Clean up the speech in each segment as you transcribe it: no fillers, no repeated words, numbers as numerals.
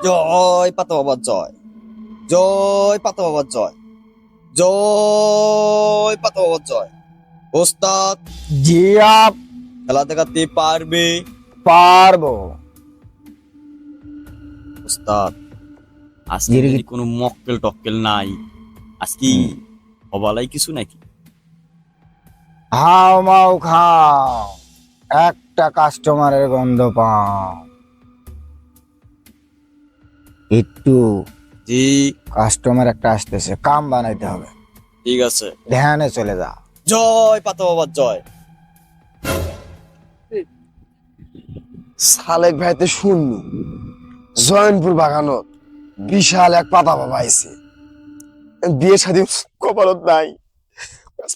জয় পাতা বাবার জয়, জয় পাতা বাবার জয়, জয় পাতা বাবার জয়। ওস্তাদ, জি আপ খেলা দেখাতে পারবে? পারবো। ওস্তাদ, আজকে জিরে- যদি কোনো মক্কেল টক্কেল নাই, আজকে অবালাই কিছু নাকি? হাও মাও খাও, একটা কাস্টমারের গন্ধ পাও। একটু জি, কাস্টমার একটা আসতেছে, কাম বানাইতে হবে। ঠিক আছে। ধ্যানে চলে যা। জয় পাতা বাবার জয়। সালেক ভাইতে শুনলু জয়নপুর বাগানত বিশাল এক পাতা বাবা আইছে। বিয়ে শাদী কপালত নাই,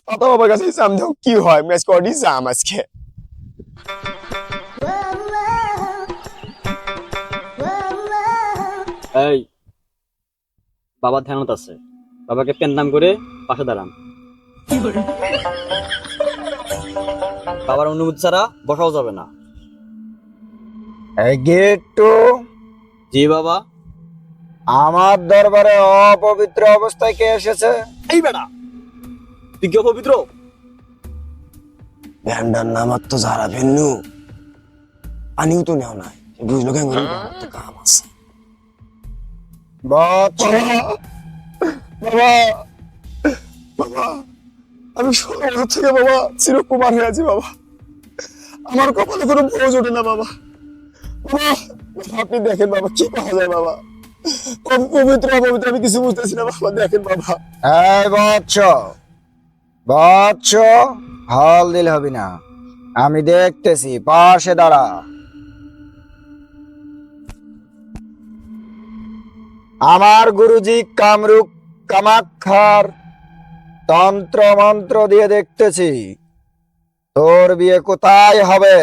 পাতা বাবার কাছে জাম দাও কি হয়। ম্যাচ করি জাম আজকে। এই বাবা ধ্যানত আছে, বাবাকে পেন্দাম করে পাশে দাঁড়ান। বাবার অনুমতি ছাড়া বসাও যাবে না। এই গেটটু জি বাবা। আমার দরবারে অপবিত্র অবস্থায় কে এসেছে? এই বেটা, তুই কি অপবিত্র? ভ্যান্ডার নামার তো যারা ফেলনু পানিও তো নেও নাই, বুঝলো কেন কাম আছে। বৎস, বাবা, বাবা, আমি 16 বছর থেকে বাবা চিরকুমার হয়ে আছি বাবা। আমার কপালে কোনো বোঝ ওঠে না বাবা। বাবা, আপনি দেখেন বাবা কি পাওয়া যায় বাবা। কম পবিত্র অপবিত্র আমি কিছু বুঝতেছি না বাবা, দেখেন বাবা। এই বৎস, বৎস, হল দিল হবি না, আমি দেখতেছি, পাশে দাঁড়া। আমার গুরুজি কামরূপ কামাক্ষার তন্ত্র মন্ত্র দিয়ে দেখতেছি তোর বিয়ে কোথায় হবে।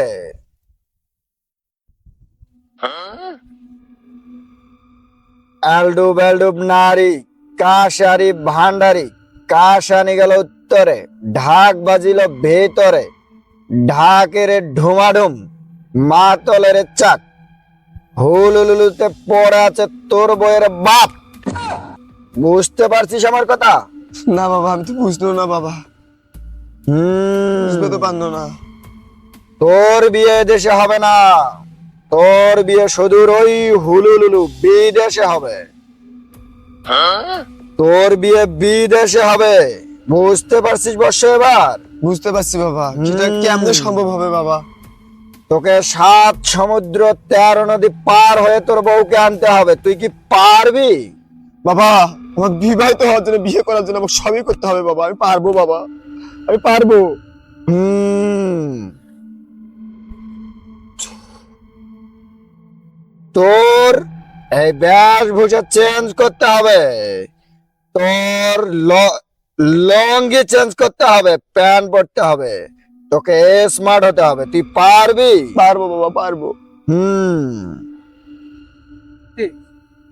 আলডুব আলডুব নারী কাশারি ভান্ডারি, কাশানি গেল উত্তরে, ঢাক বাজিল ভেতরে, ঢাকের ঢুমাঢুম, মাতলের চাক, হুলুলুলুতে পড়ে আছে তোর বইয়ের বাপ। বুঝতে পারছিস আমার কথা? না বাবা, আমি তো বুঝলো না বাবা, বুঝতে তো পারলো না। তোর বিয়ে দেশে হবে না, তোর বিয়ে সুদূর ওই হুলুলুলু বিদেশে হবে। তোর বিয়ে বিদেশে হবে, বুঝতে পারছিস বর্ষ? এবার বুঝতে পারছি বাবা, সেটা কেমনে সম্ভব হবে বাবা? তোকে 7 সমুদ্র 13 নদী পার হয়ে তোর বউকে আনতে হবে, তুই কি পারবি? বাবা, আমার বিবাহিত হওয়ার জন্য, বিয়ে করার জন্য আমাকে সবই করতে হবে বাবা। আমি পারবো বাবা, আমি পারবো। হুম, তোর এই বেশভূষা চেঞ্জ করতে হবে, তোর লঙ্গি চেঞ্জ করতে হবে, প্যান্ট পরতে হবে, তোকে স্মার্ট হতে হবে, তুই পারবি? পারবো বাবা, পারবো। হুম,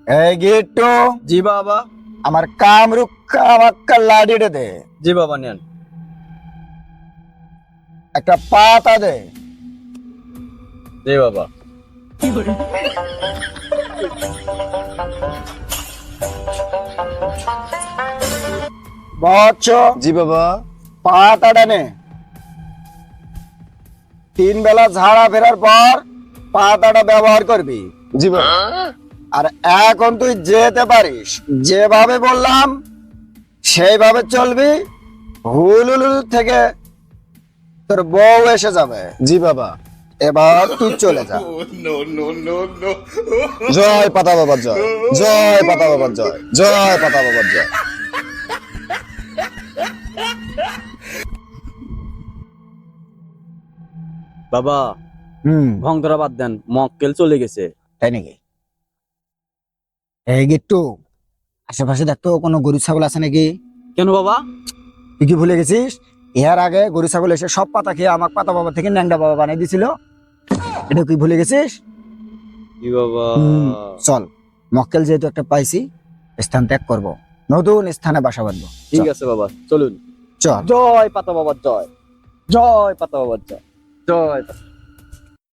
এই গিট্টু, জি বাবা। আমার কামরূপ কামাক্কা লাডিটা দে, জি বাবা, নেন। একটা পাতা দে। জি বাবা। বৎস, জি বাবা। পাতাটা নে। 3 বেলা ঝাড়া ফেরার পর পাতাটা ব্যবহার করবি। জি বাবা। আর এখন তুই যেতে পারিস, যেভাবে বললাম সেইভাবে চলবি। হুলুলু থেকে তোর বউ এসে যাবে। জি বাবা। এবার তুই চলে যা। জয় পাতা বাবার জয়, জয় পাতা বাবার জয়, জয় পাতা বাবার জয়। বাবা ভং ধরা বাদ দেন, মক্কেল চলে গেছে। তাই নাকি? এই গিট্টু, আশেপাশে দেখতো কোনো গরু ছাগল আছে নাকি? কেন বাবা? তুই কি ভুলে গেছিস? এর আগে গরু ছাগল এসে সব পাতা খেয়ে আমার পাতা বাবা থেকে ন্যাংটা বাবা বানিয়ে দিছিল। এটা কি ভুলে গেছিস? কি বাবা? চল, মক্কেল যেহেতু একটা পাইছি, স্থান ত্যাগ করব, নতুন স্থানে বাসা বাঁধবো। ঠিক আছে বাবা, চলুন। চল। জয় পাতা বাবার জয়, জয় পাতা বাবার জয়, জয় পাতা।